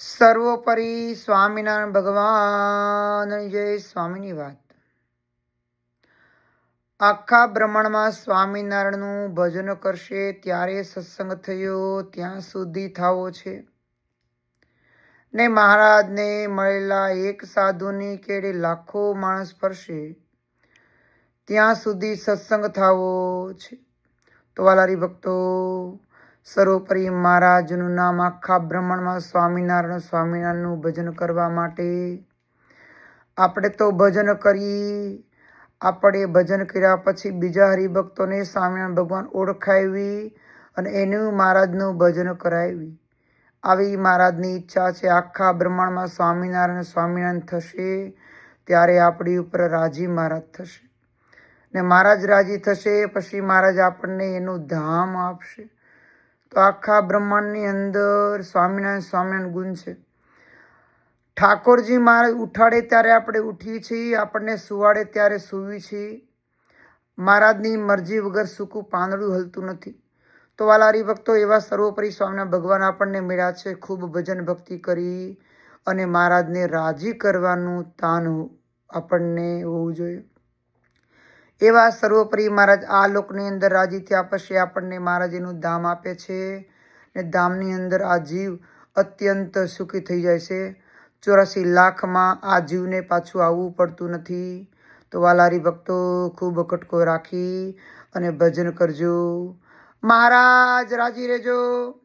સર્વોપરી સ્વામિનારાયણ ભગવાન જય. સ્વામીની વાત. આખા બ્રહ્માંડમાં સ્વામિનારાયણનું ભજન કરશે ત્યારે સત્સંગ થયો ત્યાં સુધી થાવો છે ને મહારાજને મળેલા એક સાધુની કેડે લાખો માણસ ફરશે ત્યાં સુધી સત્સંગ થાવો છે. તો વાલારી ભક્તો, સર્વોપરી મહારાજનું નામ આખા બ્રહ્માંડમાં સ્વામિનારાયણનું ભજન કરવા માટે આપણે તો ભજન કરી. આપણે ભજન કર્યા પછી બીજા હરિભક્તોને સ્વામિનારાયણ ભગવાન ઓળખાવી અને એનું મહારાજનું ભજન કરાવી. આવી મહારાજની ઈચ્છા છે. આખા બ્રહ્માંડમાં સ્વામિનારાયણ થશે ત્યારે આપણી ઉપર રાજી મહારાજ થશે ને મહારાજ રાજી થશે પછી મહારાજ આપણને એનું ધામ આપશે. તો આખા બ્રહ્માંડની અંદર સ્વામિનારાયણ ગુણ છે. ઠાકોરજી મહારાજ ઉઠાડે ત્યારે આપણે ઉઠીએ છીએ, આપણને સુવાડે ત્યારે સૂવી છીએ. મહારાજની મરજી વગર સૂકું પાંદડું હલતું નથી. તો વાલા હરિભક્તો, એવા સર્વોપરી સ્વામિનારાયણ ભગવાન આપણને મળ્યા છે. ખૂબ ભજન ભક્તિ કરી અને મહારાજને રાજી કરવાનું તાન આપણને હોવું જોઈએ. એવા સર્વોપરી મહારાજ આ લોકની અંદર રાજી થયા પછી આપણને મહારાજ એનું ધામ આપે છે ને ધામની અંદર આ જીવ અત્યંત સુખી થઈ જાય છે. 84 લાખમાં આ જીવને પાછું આવવું પડતું નથી. તો વાલા હરિભક્તો, ખૂબ કટકો રાખી અને ભજન કરજો. મહારાજ રાજી રહેજો.